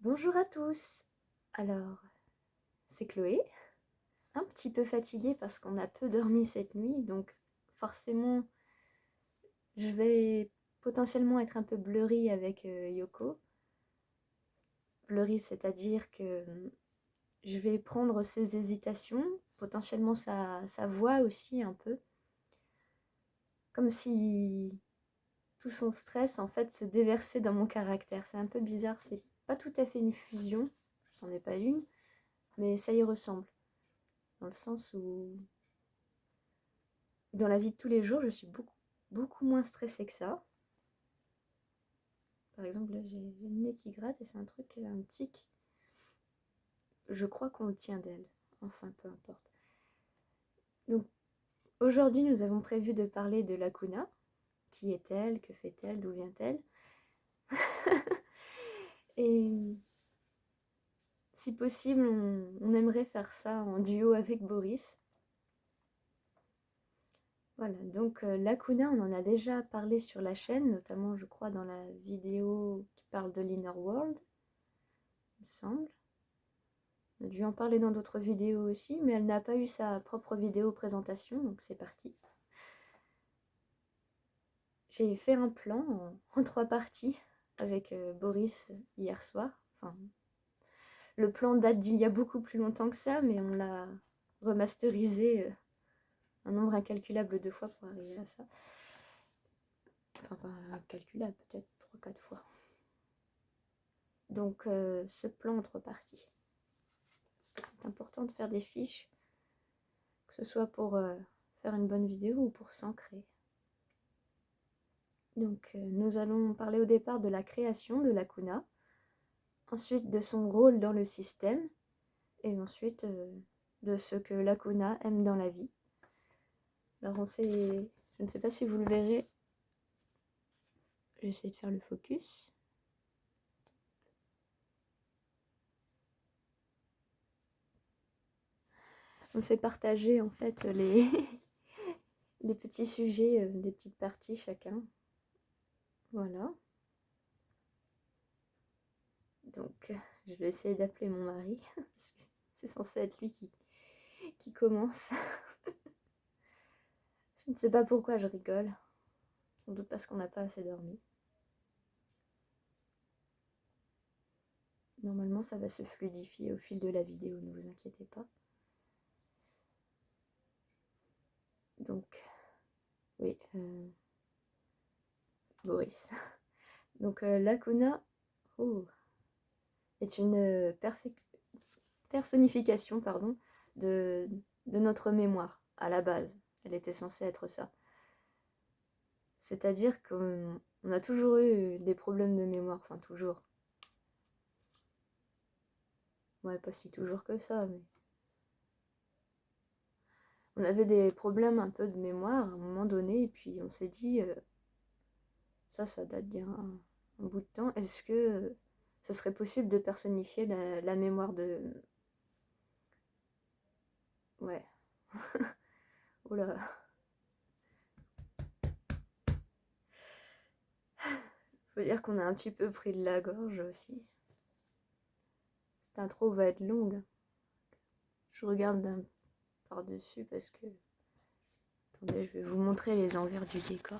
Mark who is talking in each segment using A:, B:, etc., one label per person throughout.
A: Bonjour à tous. Alors, c'est Chloé, un petit peu fatiguée parce qu'on a peu dormi cette nuit, donc forcément, je vais potentiellement être un peu blurry avec Yoko. Blurry, c'est-à-dire que je vais prendre ses hésitations, potentiellement sa voix aussi un peu, comme si tout son stress en fait se déversait dans mon caractère. C'est un peu bizarre, c'est pas tout à fait une fusion, c'en est pas une, mais ça y ressemble. Dans le sens où dans la vie de tous les jours, je suis beaucoup moins stressée que ça. Par exemple, là, j'ai le nez qui gratte et c'est un truc, un tic. Je crois qu'on le tient d'elle. Enfin, peu importe. Donc, aujourd'hui, nous avons prévu de parler de Lacuna. Qui est-elle? Que fait-elle? D'où vient-elle? Et si possible, on aimerait faire ça en duo avec Boris. Voilà, donc Lacuna, on en a déjà parlé sur la chaîne, notamment, je crois, dans la vidéo qui parle de l'Inner World, il me semble. On a dû en parler dans d'autres vidéos aussi, mais elle n'a pas eu sa propre vidéo présentation, donc c'est parti. J'ai fait un plan en 3 parties avec Boris hier soir. Enfin, le plan date d'il y a beaucoup plus longtemps que ça, mais on l'a remasterisé un nombre incalculable de fois pour arriver à ça. Enfin, pas incalculable, peut-être 3-4 fois. Donc, ce plan en 3 parties. Parce que c'est important de faire des fiches, que ce soit pour faire une bonne vidéo ou pour s'ancrer. Donc, nous allons parler au départ de la création de Lacuna, ensuite de son rôle dans le système, et ensuite de ce que Lacuna aime dans la vie. Alors, je ne sais pas si vous le verrez, j'essaie de faire le focus. On s'est partagé en fait les petits sujets, des petites parties chacun. Voilà. Donc, je vais essayer d'appeler mon mari, parce que c'est censé être lui qui commence. Je ne sais pas pourquoi je rigole. Sans doute parce qu'on n'a pas assez dormi. Normalement, ça va se fluidifier au fil de la vidéo, ne vous inquiétez pas. Donc, oui, Boris. Donc, Lacuna est une personnification de notre mémoire, à la base. Elle était censée être ça. C'est-à-dire qu'on a toujours eu des problèmes de mémoire, enfin toujours. Ouais, pas si toujours que ça, mais... On avait des problèmes un peu de mémoire à un moment donné, et puis on s'est dit, ça date d'il y a un bout de temps, est-ce que ce serait possible de personnifier la mémoire de... Ouais. Oh là. Faut dire qu'on a un petit peu pris de la gorge aussi. Cette intro va être longue. Je regarde par-dessus parce que... Attendez, je vais vous montrer les envers du décor.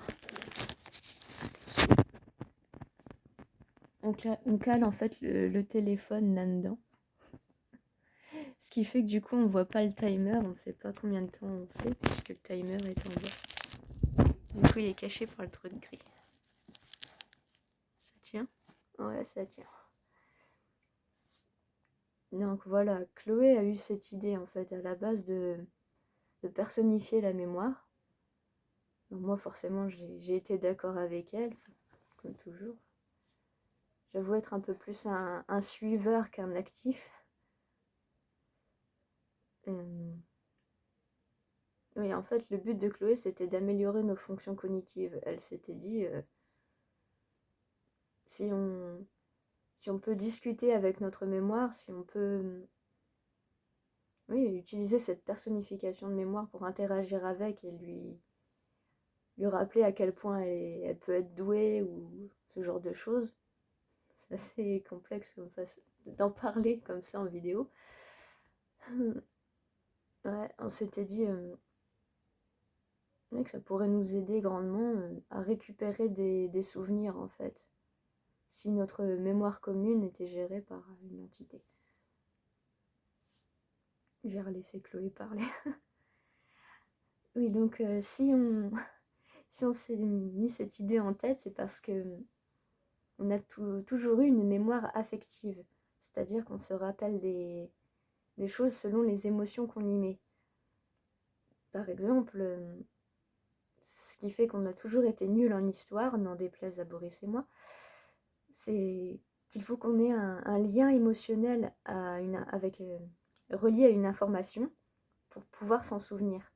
A: On cale en fait le téléphone là-dedans. Ce qui fait que du coup on voit pas le timer, on ne sait pas combien de temps on fait puisque le timer est en bas. Du coup il est caché par le truc gris. Ça tient? Ouais, ça tient. Donc voilà, Chloé a eu cette idée en fait à la base de personnifier la mémoire. Donc moi forcément j'ai été d'accord avec elle, comme toujours. J'avoue être un peu plus un suiveur qu'un actif. Oui, en fait, le but de Chloé, c'était d'améliorer nos fonctions cognitives. Elle s'était dit, si on peut discuter avec notre mémoire, si on peut utiliser cette personnification de mémoire pour interagir avec et lui rappeler à quel point elle peut être douée ou ce genre de choses, assez complexe d'en parler comme ça en vidéo. Ouais, on s'était dit que ça pourrait nous aider grandement à récupérer des souvenirs en fait, si notre mémoire commune était gérée par une entité. J'ai relaissé Chloé parler. Oui, donc si on s'est mis cette idée en tête, c'est parce que on a toujours eu une mémoire affective, c'est-à-dire qu'on se rappelle des choses selon les émotions qu'on y met. Par exemple, ce qui fait qu'on a toujours été nuls en histoire, n'en déplaise à Boris et moi, c'est qu'il faut qu'on ait un lien émotionnel relié à une information pour pouvoir s'en souvenir.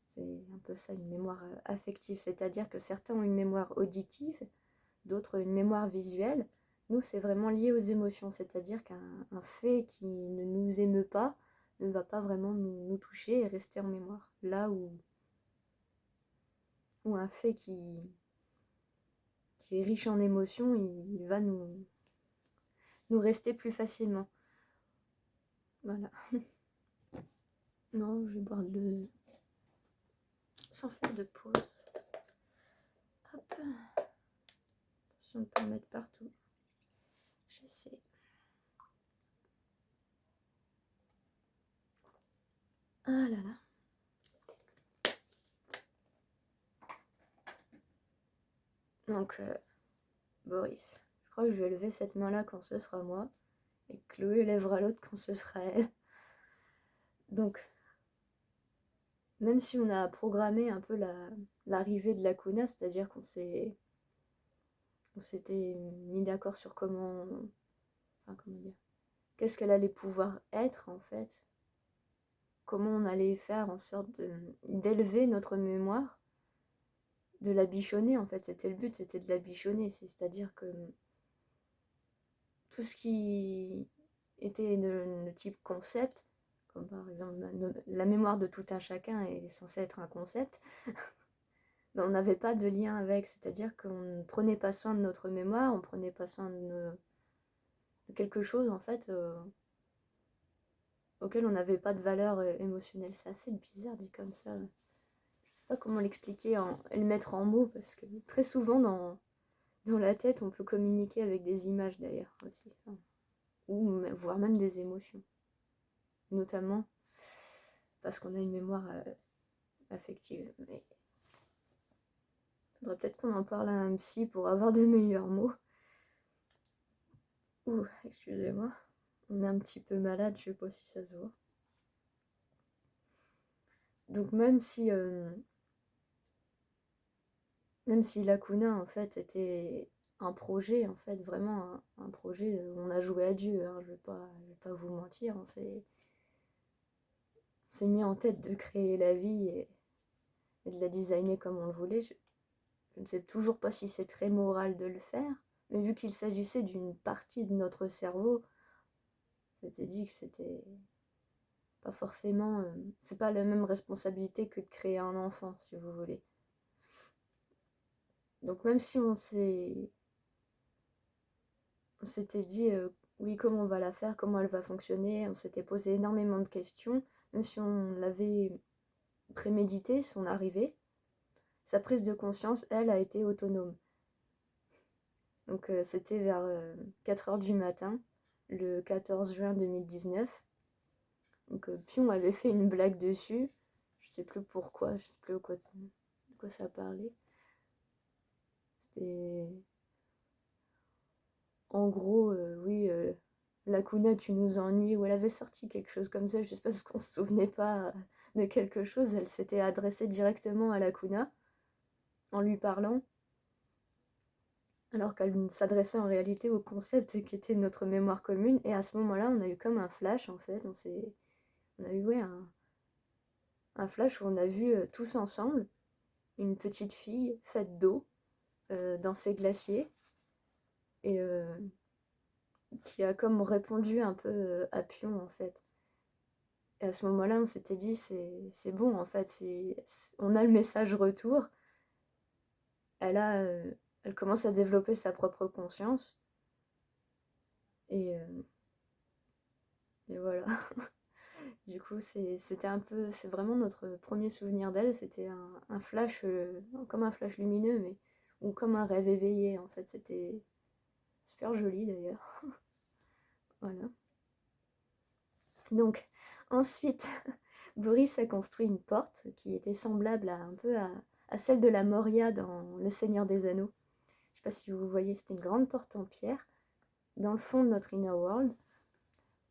A: C'est un peu ça, une mémoire affective, c'est-à-dire que certains ont une mémoire auditive, d'autres une mémoire visuelle. Nous, c'est vraiment lié aux émotions, c'est-à-dire qu'un fait qui ne nous émeut pas ne va pas vraiment nous toucher et rester en mémoire. Là où un fait qui est riche en émotions, il va nous rester plus facilement. Voilà. Non, je vais boire de l'eau sans faire de pause. Hop. Attention de ne pas le mettre partout. J'essaie. Ah là là. Donc, Boris, je crois que je vais lever cette main-là quand ce sera moi, et Chloé lèvera l'autre quand ce sera elle. Donc, même si on a programmé un peu l'arrivée de la Kuna, c'est-à-dire qu'on s'était mis d'accord sur comment dire, qu'est-ce qu'elle allait pouvoir être en fait, comment on allait faire en sorte d'élever notre mémoire, de la bichonner en fait, c'était le but, c'était de la bichonner, c'est-à-dire que tout ce qui était de type concept, comme par exemple la mémoire de tout un chacun est censée être un concept, mais on n'avait pas de lien avec, c'est-à-dire qu'on ne prenait pas soin de notre mémoire, on ne prenait pas soin de quelque chose en fait auquel on n'avait pas de valeur émotionnelle. C'est assez bizarre dit comme ça. Je sais pas comment l'expliquer et le mettre en mots, parce que très souvent dans la tête on peut communiquer avec des images d'ailleurs aussi, ou voire même des émotions, notamment parce qu'on a une mémoire affective. Mais faudrait peut-être qu'on en parle à un psy pour avoir de meilleurs mots. Ouh, excusez-moi, on est un petit peu malade, je sais pas si ça se voit. Donc même si la Kuna en fait était un projet, en fait vraiment un projet, on a joué à Dieu, hein, je vais pas vous mentir, on s'est mis en tête de créer la vie et de la designer comme on le voulait. Je ne sais toujours pas si c'est très moral de le faire, mais vu qu'il s'agissait d'une partie de notre cerveau, c'était dit que c'était pas forcément, c'est pas la même responsabilité que de créer un enfant, si vous voulez. Donc même si on s'était dit oui, comment on va la faire, comment elle va fonctionner, on s'était posé énormément de questions, même si on l'avait prémédité, son arrivée, sa prise de conscience, elle, a été autonome. Donc c'était vers 4h du matin, le 14 juin 2019. Donc Pion avait fait une blague dessus, je sais plus pourquoi, je sais plus de quoi ça parlait. C'était... En gros, oui, la Kuna, tu nous ennuies, ou elle avait sorti quelque chose comme ça, juste parce qu'on se souvenait pas de quelque chose, elle s'était adressée directement à la Kuna en lui parlant, alors qu'elle s'adressait en réalité au concept qui était notre mémoire commune. Et à ce moment-là, on a eu comme un flash en fait, on a eu ouais, un flash où on a vu tous ensemble une petite fille faite d'eau dans ses glaciers, et qui a comme répondu un peu à Pion en fait. Et à ce moment-là, on s'était dit, c'est bon, en fait, on a le message retour. Elle commence à développer sa propre conscience. Et, et voilà. Du coup, c'était un peu, c'est vraiment notre premier souvenir d'elle. C'était un flash, comme un flash lumineux, mais ou comme un rêve éveillé en fait. C'était super joli d'ailleurs. Voilà. Donc ensuite, Boris a construit une porte qui était semblable un peu à celle de la Moria dans Le Seigneur des Anneaux. Je ne sais pas si vous voyez, c'était une grande porte en pierre dans le fond de notre Inner World.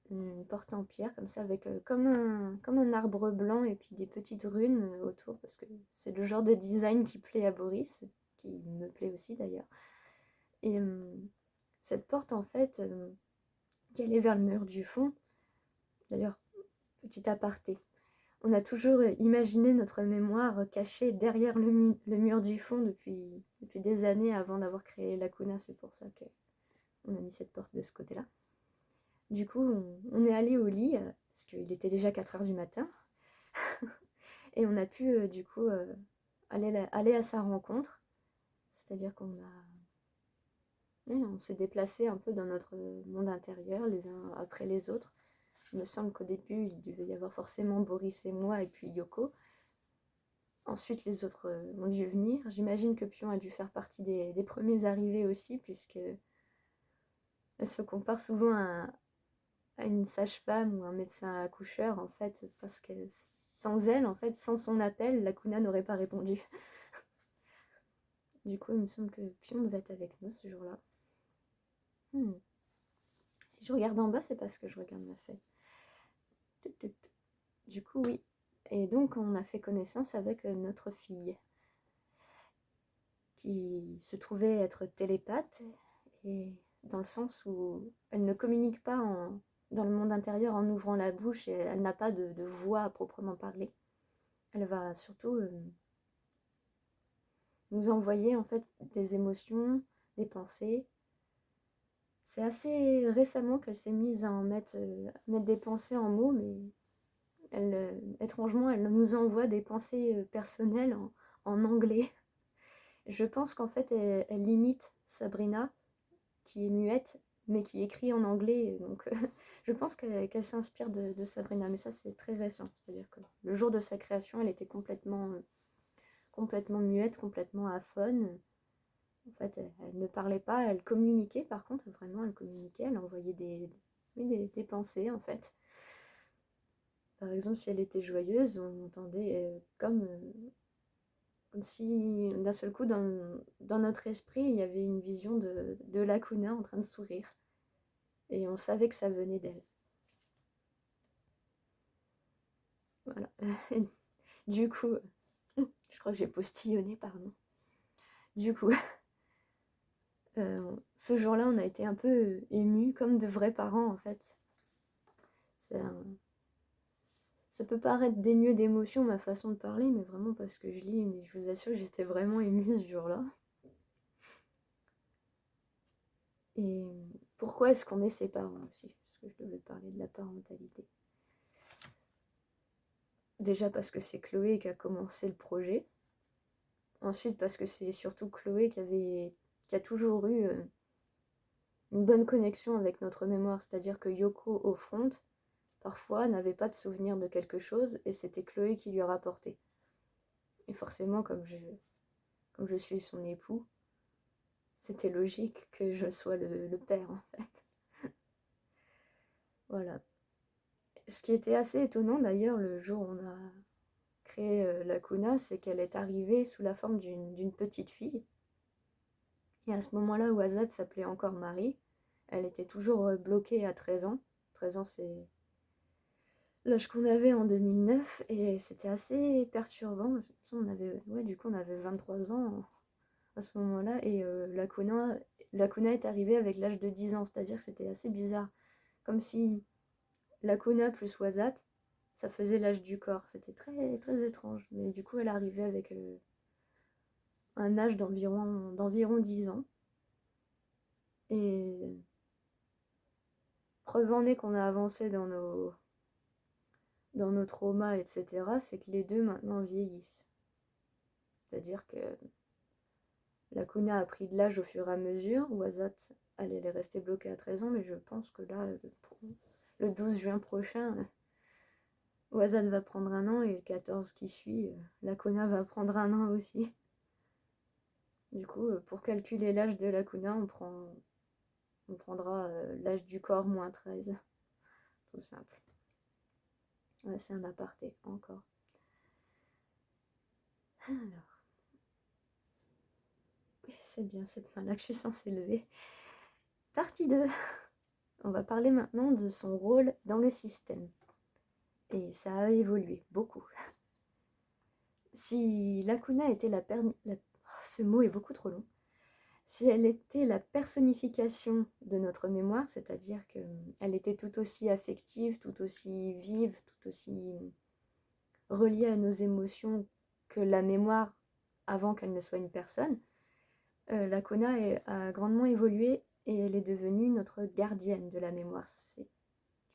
A: Une porte en pierre comme ça avec comme un arbre blanc et puis des petites runes autour parce que c'est le genre de design qui plaît à Boris, qui me plaît aussi d'ailleurs. Et cette porte en fait qui allait vers le mur du fond, d'ailleurs petit aparté, on a toujours imaginé notre mémoire cachée derrière le mur du fond depuis des années avant d'avoir créé Lacuna, c'est pour ça qu'on a mis cette porte de ce côté-là. Du coup, on est allé au lit, parce qu'il était déjà 4 heures du matin, et on a pu, du coup, aller à sa rencontre. C'est-à-dire on s'est déplacé un peu dans notre monde intérieur, les uns après les autres. Il me semble qu'au début, il devait y avoir forcément Boris et moi, et puis Yoko. Ensuite, les autres ont dû venir. J'imagine que Pion a dû faire partie des premiers arrivés aussi, puisque elle se compare souvent à une sage-femme ou un médecin accoucheur, en fait, parce que sans elle, en fait, sans son appel, Lacuna n'aurait pas répondu. Du coup, il me semble que Pion devait être avec nous ce jour-là. Si je regarde en bas, c'est parce que je regarde ma feuille. Du coup, oui. Et donc, on a fait connaissance avec notre fille, qui se trouvait être télépathe, et dans le sens où elle ne communique pas dans le monde intérieur en ouvrant la bouche, et elle n'a pas de voix à proprement parler. Elle va surtout nous envoyer en fait des émotions, des pensées. C'est assez récemment qu'elle s'est mise à mettre des pensées en mots, mais étrangement, elle nous envoie des pensées personnelles en anglais. Je pense qu'en fait, elle imite Sabrina, qui est muette, mais qui écrit en anglais. Donc, je pense qu'elle s'inspire de Sabrina, mais ça, c'est très récent. C'est-à-dire que le jour de sa création, elle était complètement muette, complètement aphone. En fait, elle ne parlait pas, elle communiquait, par contre, vraiment, elle communiquait, elle envoyait des pensées, en fait. Par exemple, si elle était joyeuse, on entendait comme si, d'un seul coup, dans notre esprit, il y avait une vision de Lacuna en train de sourire. Et on savait que ça venait d'elle. Voilà. Du coup, je crois que j'ai postillonné, pardon. Du coup, ce jour-là, on a été un peu émus, comme de vrais parents, en fait. Ça peut paraître dénué d'émotion, ma façon de parler, mais vraiment parce que je lis, mais je vous assure, j'étais vraiment émue ce jour-là. Et pourquoi est-ce qu'on est ses parents aussi? Parce que je devais parler de la parentalité. Déjà parce que c'est Chloé qui a commencé le projet. Ensuite parce que c'est surtout Chloé qui a toujours eu une bonne connexion avec notre mémoire. C'est-à-dire que Yoko, au front, parfois n'avait pas de souvenir de quelque chose et c'était Chloé qui lui rapportait. Et forcément, comme je suis son époux, c'était logique que je sois le père, en fait. Voilà. Ce qui était assez étonnant, d'ailleurs, le jour où on a créé Lacuna, c'est qu'elle est arrivée sous la forme d'une petite fille. Et à ce moment-là où Azad s'appelait encore Marie, elle était toujours bloquée à 13 ans. 13 ans, c'est l'âge qu'on avait en 2009, et c'était assez perturbant. On avait 23 ans à ce moment-là, et Lacuna est arrivée avec l'âge de 10 ans, c'est-à-dire que c'était assez bizarre. Comme si Lacuna plus Wazat, ça faisait l'âge du corps. C'était très, très étrange. Mais du coup, elle arrivait avec un âge d'environ 10 ans. Et preuve en est qu'on a avancé dans nos traumas, etc., c'est que les deux maintenant vieillissent. C'est-à-dire que Lacuna a pris de l'âge au fur et à mesure, Wazat elle est restée bloquée à 13 ans, mais je pense que là, le 12 juin prochain, Wazan va prendre 1 an et le 14 qui suit, Lacuna va prendre 1 an aussi. Du coup, pour calculer l'âge de Lacuna, on prendra l'âge du corps moins 13. Tout simple. Ouais, c'est un aparté, encore. Alors. Oui, c'est bien cette main-là que je suis censée lever. Partie 2. On va parler maintenant de son rôle dans le système. Et ça a évolué beaucoup. Si Lacuna était ce mot est beaucoup trop long. Si elle était la personnification de notre mémoire, c'est-à-dire qu'elle était tout aussi affective, tout aussi vive, tout aussi reliée à nos émotions que la mémoire avant qu'elle ne soit une personne, Lacuna a grandement évolué et elle est devenue notre gardienne de la mémoire. C'est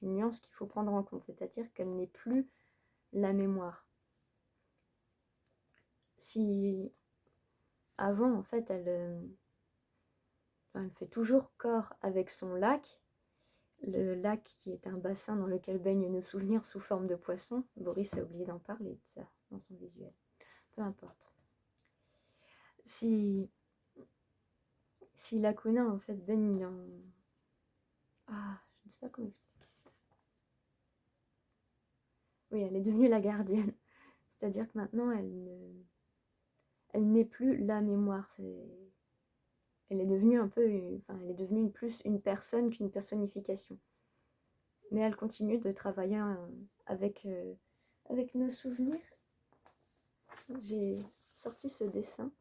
A: une nuance qu'il faut prendre en compte, c'est-à-dire qu'elle n'est plus la mémoire. Si avant, en fait, elle fait toujours corps avec son lac, le lac qui est un bassin dans lequel baignent nos souvenirs sous forme de poisson. Boris a oublié d'en parler de ça dans son visuel. Peu importe. Si Lacuna, en fait, baigne dans... Ah, je ne sais pas comment expliquer ça. Oui, elle est devenue la gardienne. C'est-à-dire que maintenant, elle n'est plus la mémoire. Elle est devenue elle est devenue plus une personne qu'une personnification. Mais elle continue de travailler avec nos souvenirs. J'ai sorti ce dessin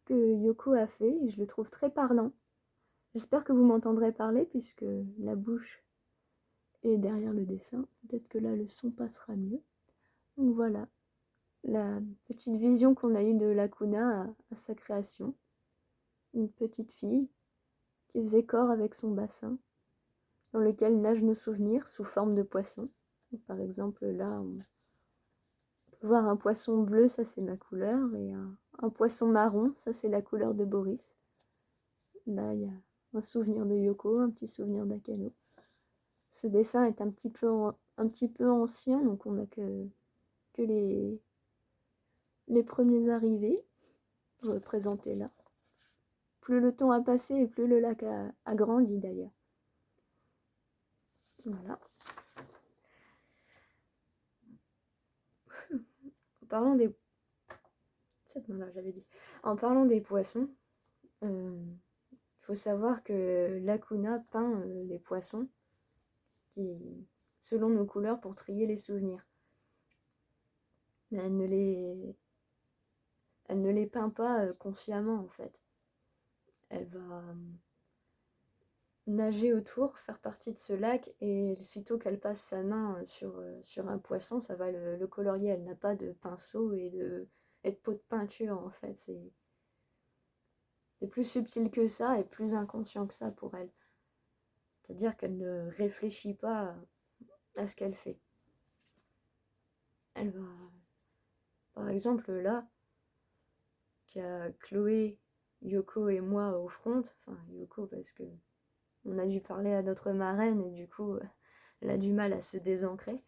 A: que Yoko a fait et je le trouve très parlant. J'espère que vous m'entendrez parler puisque la bouche est derrière le dessin. Peut-être que là le son passera mieux. Donc voilà, la petite vision qu'on a eue de Lacuna à sa création. Une petite fille qui faisait corps avec son bassin, dans lequel nagent nos souvenirs sous forme de poissons. Par exemple, là, on peut voir un poisson bleu, ça c'est ma couleur, et un poisson marron, ça c'est la couleur de Boris. Là, il y a un souvenir de Yoko, un petit souvenir d'Akano. Ce dessin est un petit peu ancien, donc on n'a que les premiers arrivés représentés là. Plus le temps a passé et plus le lac a grandi d'ailleurs. Voilà. En parlant des... Cette main-là, j'avais dit. En parlant des poissons, il faut savoir que Lacuna peint les poissons selon nos couleurs pour trier les souvenirs. Mais elle ne les peint pas consciemment en fait. Elle va nager autour, faire partie de ce lac, et sitôt qu'elle passe sa main sur un poisson, ça va le colorier. Elle n'a pas de pinceau et de pot de peinture en fait. C'est plus subtil que ça et plus inconscient que ça pour elle. C'est-à-dire qu'elle ne réfléchit pas à ce qu'elle fait. Elle va, par exemple là, qu'il y a Chloé, Yoko et moi au front, enfin Yoko parce que on a dû parler à notre marraine et du coup elle a du mal à se désancrer.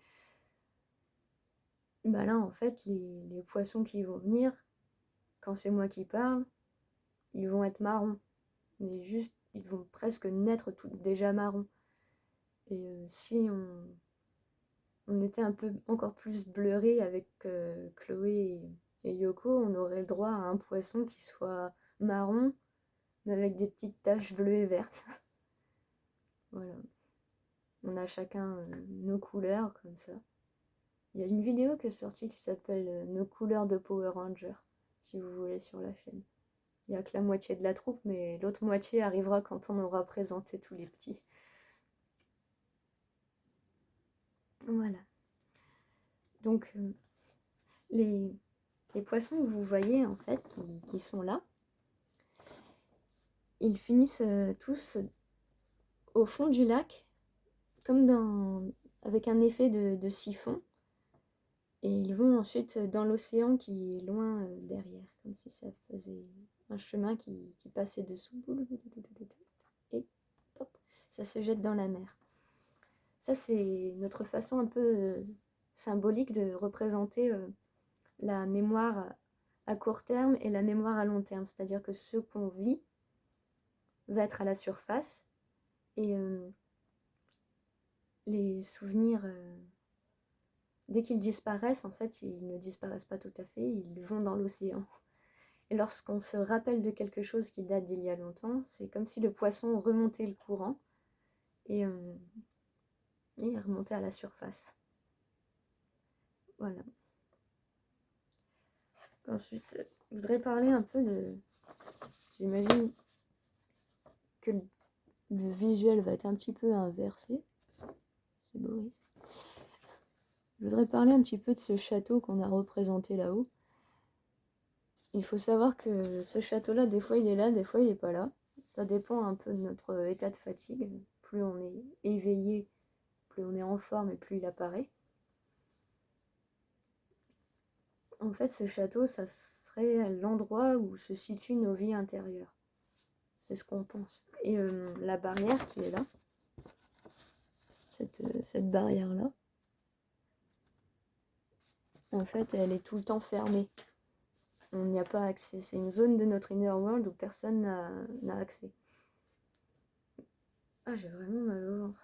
A: Bah là en fait les poissons qui vont venir, quand c'est moi qui parle, ils vont être marrons. Mais juste, ils vont presque naître déjà marrons. Et si on était un peu encore plus blurré avec Chloé et Yoko, on aurait le droit à un poisson qui soit marron, mais avec des petites taches bleues et vertes. Voilà. On a chacun nos couleurs comme ça. Il y a une vidéo qui est sortie qui s'appelle Nos couleurs de Power Ranger, si vous voulez, sur la chaîne. Il n'y a que la moitié de la troupe, mais l'autre moitié arrivera quand on aura présenté tous les petits. Voilà. Donc, les poissons que vous voyez, en fait, qui sont là, ils finissent tous au fond du lac, comme avec un effet de siphon. Et ils vont ensuite dans l'océan qui est loin derrière, comme si ça faisait un chemin qui passait dessous. ça se jette dans la mer. Ça, c'est notre façon un peu symbolique de représenter la mémoire à court terme et la mémoire à long terme. C'est-à-dire que ce qu'on vit va être à la surface et les souvenirs, dès qu'ils disparaissent, en fait, ils ne disparaissent pas tout à fait, ils vont dans l'océan. Et lorsqu'on se rappelle de quelque chose qui date d'il y a longtemps, c'est comme si le poisson remontait le courant et remontait à la surface. Voilà. Ensuite, je voudrais parler un peu de... J'imagine que le visuel va être un petit peu inversé. C'est Boris. Je voudrais parler un petit peu de ce château qu'on a représenté là-haut. Il faut savoir que ce château-là, des fois il est là, des fois il n'est pas là. Ça dépend un peu de notre état de fatigue. Plus on est éveillé, plus on est en forme et plus il apparaît. En fait, ce château, ça serait l'endroit où se situent nos vies intérieures. C'est ce qu'on pense. Et la barrière qui est là, cette barrière-là, en fait, elle est tout le temps fermée. On n'y a pas accès. C'est une zone de notre inner world où personne n'a accès. Ah, j'ai vraiment mal au ventre.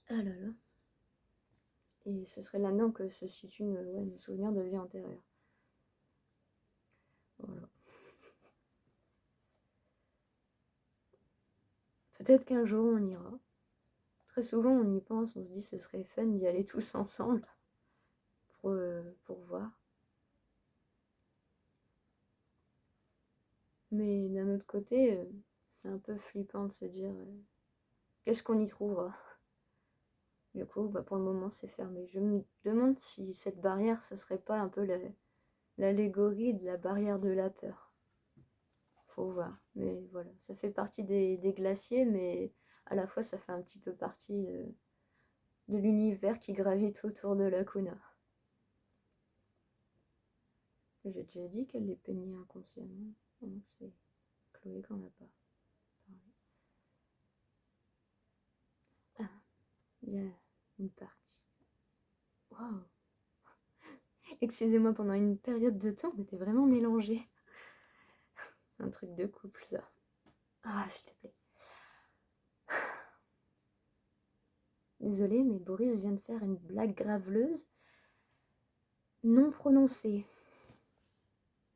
A: Ah là là. Et ce serait là-dedans que se situe nos souvenirs de vie antérieure. Voilà. Peut-être qu'un jour on ira. Très souvent on y pense, on se dit ce serait fun d'y aller tous ensemble pour voir. Mais d'un autre côté, c'est un peu flippant de se dire qu'est-ce qu'on y trouvera. Du coup, pour le moment c'est fermé. Je me demande si cette barrière ce serait pas un peu l'allégorie de la barrière de la peur. Faut voir. Mais voilà, ça fait partie des glaciers, mais à la fois ça fait un petit peu partie de l'univers qui gravite autour de la Kuna. J'ai déjà dit qu'elle les peignait inconsciemment. Non, c'est Chloé qui en a pas parlé. Ah, il y a une partie. Waouh! Excusez-moi, pendant une période de temps, on était vraiment mélangés. Un truc de couple, ça. Ah, s'il te plaît. Désolée, mais Boris vient de faire une blague graveleuse non prononcée.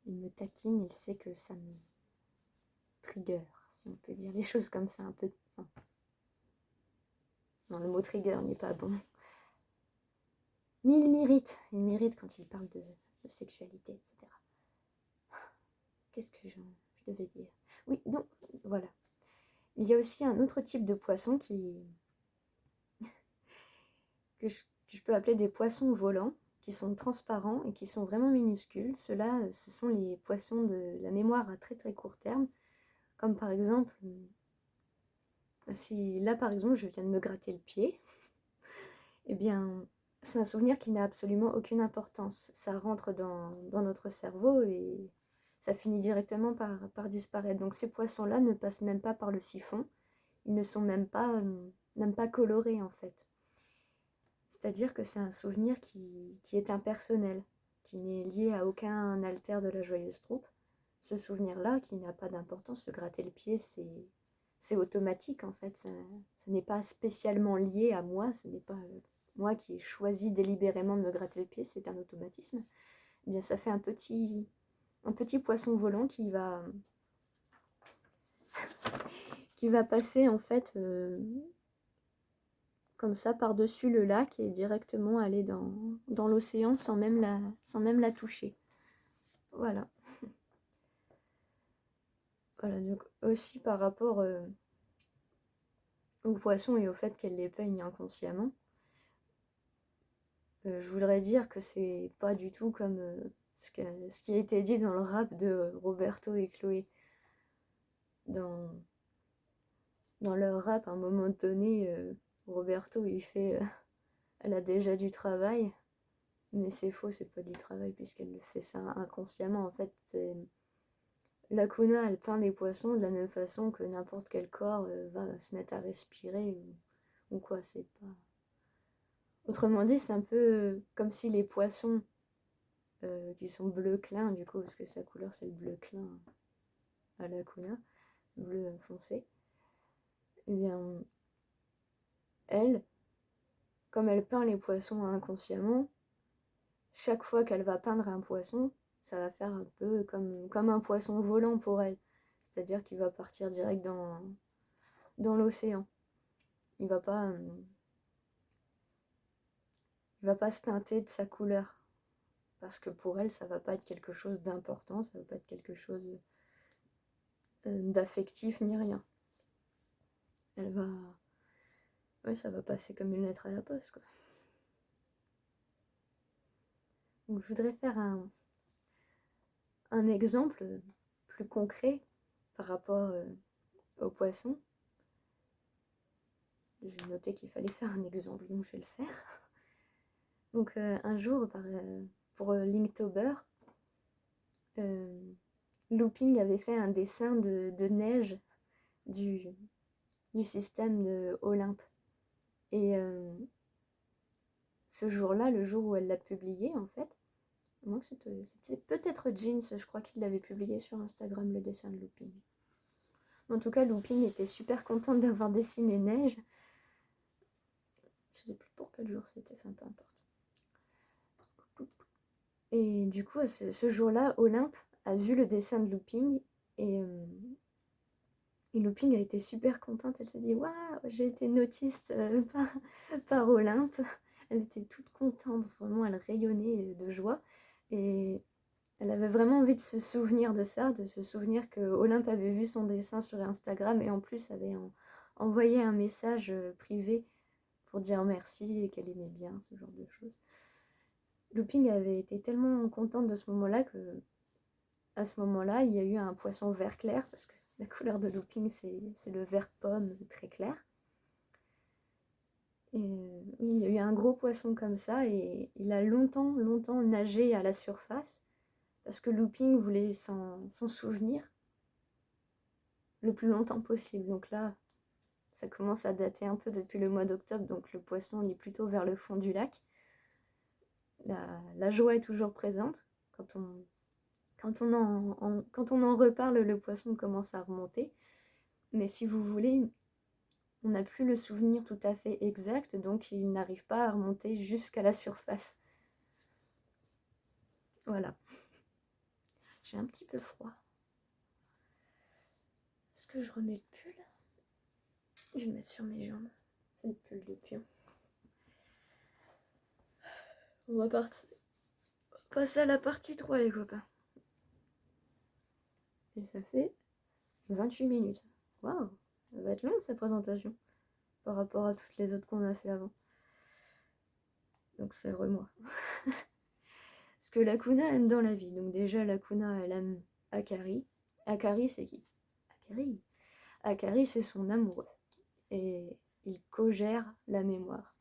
A: Il me taquine, il sait que ça me trigger, si on peut dire les choses comme ça, un peu. Enfin, non, le mot trigger n'est pas bon. Mais il mérite quand il parle de sexualité, etc. Qu'est-ce que je devais dire? Oui, donc, voilà. Il y a aussi un autre type de poisson que je peux appeler des poissons volants, qui sont transparents et qui sont vraiment minuscules. Ceux-là, ce sont les poissons de la mémoire à très très court terme, comme par exemple, si là par exemple je viens de me gratter le pied, eh bien c'est un souvenir qui n'a absolument aucune importance. Ça rentre dans notre cerveau et ça finit directement par disparaître. Donc ces poissons-là ne passent même pas par le siphon, ils ne sont même pas colorés en fait. C'est-à-dire que c'est un souvenir qui est impersonnel, qui n'est lié à aucun alter de la joyeuse troupe. Ce souvenir-là, qui n'a pas d'importance, se gratter le pied, c'est automatique en fait. Ça n'est pas spécialement lié à moi, ce n'est pas moi qui ai choisi délibérément de me gratter le pied, c'est un automatisme. Eh bien, ça fait un petit poisson volant qui va passer en fait comme ça par-dessus le lac et directement aller dans l'océan sans même la toucher. Voilà. Voilà, donc aussi par rapport aux poissons et au fait qu'elle les peigne inconsciemment, je voudrais dire que c'est pas du tout comme ce qui a été dit dans le rap de Roberto et Chloé. Dans leur rap, à un moment donné, Roberto il fait elle a déjà du travail, mais c'est faux, c'est pas du travail puisqu'elle fait ça inconsciemment. En fait, l'Akuna, elle peint les poissons de la même façon que n'importe quel corps va se mettre à respirer ou quoi, c'est pas... Autrement dit, c'est un peu comme si les poissons qui sont bleu clin, du coup, parce que sa couleur c'est le bleu clin à l'Akuna, bleu foncé, et bien, elle, comme elle peint les poissons inconsciemment, chaque fois qu'elle va peindre un poisson, ça va faire un peu comme un poisson volant pour elle. C'est-à-dire qu'il va partir direct dans l'océan. Il va pas se teinter de sa couleur. Parce que pour elle, ça va pas être quelque chose d'important, ça va pas être quelque chose d'affectif ni rien. Elle va... Ouais, ça va passer comme une lettre à la poste, quoi. Donc je voudrais faire un exemple plus concret par rapport au poisson. J'ai noté qu'il fallait faire un exemple, donc je vais le faire. Donc un jour, pour Linktober, Looping avait fait un dessin de neige du système de Olympe. Et ce jour-là, le jour où elle l'a publié, en fait, moi c'était peut-être Jeans, je crois qu'il l'avait publié sur Instagram, le dessin de Looping. En tout cas, Looping était super contente d'avoir dessiné neige. Je sais plus pour quel jour c'était, enfin peu importe. Et du coup, ce jour-là, Olympe a vu le dessin de Looping et Looping a été super contente. Elle s'est dit waouh, j'ai été notiste par Olympe. Elle était toute contente, vraiment, elle rayonnait de joie. Et elle avait vraiment envie de se souvenir de ça, de se souvenir que Olympe avait vu son dessin sur Instagram et en plus avait envoyé un message privé pour dire merci et qu'elle aimait bien, ce genre de choses. Looping avait été tellement contente de ce moment-là que, à ce moment-là, il y a eu un poisson vert clair, parce que la couleur de Looping, c'est le vert pomme très clair. Et oui, il y a eu un gros poisson comme ça, et il a longtemps nagé à la surface, parce que Looping voulait s'en souvenir le plus longtemps possible. Donc là, ça commence à dater un peu depuis le mois d'octobre, donc le poisson il est plutôt vers le fond du lac. La joie est toujours présente. Quand on en reparle, le poisson commence à remonter. Mais si vous voulez, on n'a plus le souvenir tout à fait exact, donc il n'arrive pas à remonter jusqu'à la surface. Voilà. J'ai un petit peu froid. Est-ce que je remets le pull? Je vais le mettre sur mes jambes. C'est le pull de pion. On va passer à la partie 3, les copains. Et ça fait 28 minutes. Waouh, ça va être long cette présentation par rapport à toutes les autres qu'on a fait avant. Donc c'est vrai moi. Ce que l'Akuna aime dans la vie. Donc déjà l'Akuna elle aime Akari. Akari c'est qui? Akari c'est son amoureux. Et il co-gère la mémoire.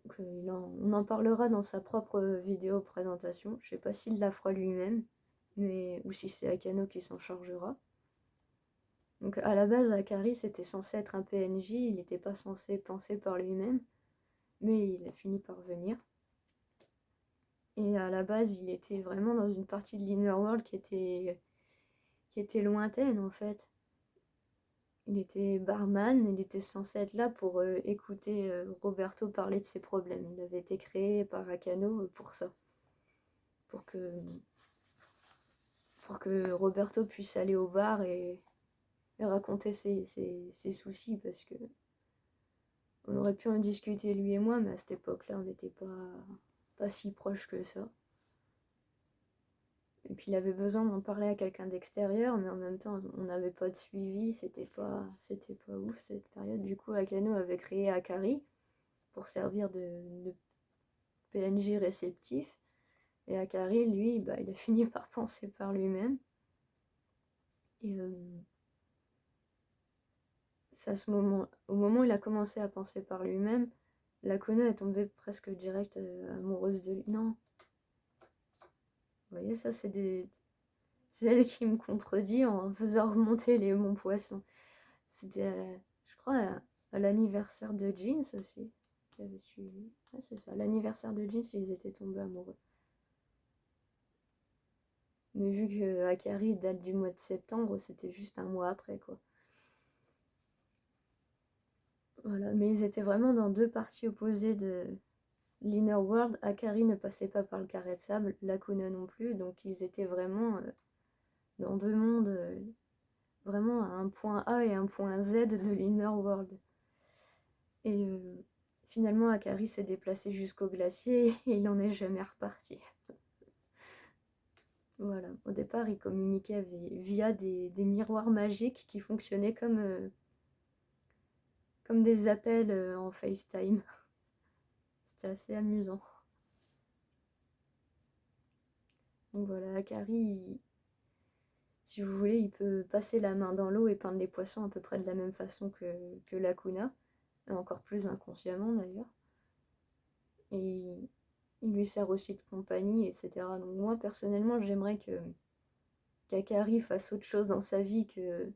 A: Donc, on en parlera dans sa propre vidéo présentation. Je sais pas s'il la fera lui-même, ou si c'est Akano qui s'en chargera. Donc à la base, Akari c'était censé être un PNJ, il n'était pas censé penser par lui-même, mais il a fini par venir. Et à la base, il était vraiment dans une partie de l'Inner World qui était lointaine en fait. Il était barman, il était censé être là pour écouter Roberto parler de ses problèmes. Il avait été créé par Akano pour ça. Pour que Roberto puisse aller au bar et raconter ses soucis, parce que on aurait pu en discuter lui et moi, mais à cette époque-là, on n'était pas si proches que ça. Et puis il avait besoin d'en parler à quelqu'un d'extérieur, mais en même temps, on n'avait pas de suivi, c'était pas ouf cette période. Du coup, Akano avait créé Akari pour servir de PNJ réceptif. Et Akari, lui, il a fini par penser par lui-même. Et c'est au moment où il a commencé à penser par lui-même, l'Akuna est tombée presque direct amoureuse de lui. Non. Vous voyez, ça, c'est des C'est elle qui me contredit en faisant remonter mon poisson. C'était, je crois, à l'anniversaire de Jeans aussi. J'avais suivi. Ouais, c'est ça, l'anniversaire de Jeans, ils étaient tombés amoureux. Mais vu que Akari date du mois de septembre, c'était juste un mois après, quoi. Voilà, mais ils étaient vraiment dans deux parties opposées de l'Inner World. Akari ne passait pas par le carré de sable, Lacuna non plus, donc ils étaient vraiment dans deux mondes, vraiment à un point A et un point Z de l'Inner World. Et finalement, Akari s'est déplacé jusqu'au glacier et il n'en est jamais reparti. Voilà, au départ, il communiquait via des miroirs magiques qui fonctionnaient comme des appels en FaceTime. C'était assez amusant. Donc voilà, Akari, si vous voulez, il peut passer la main dans l'eau et peindre les poissons à peu près de la même façon que Lacuna, et encore plus inconsciemment d'ailleurs. Et il lui sert aussi de compagnie, etc. Donc moi, personnellement, j'aimerais qu'Akari fasse autre chose dans sa vie que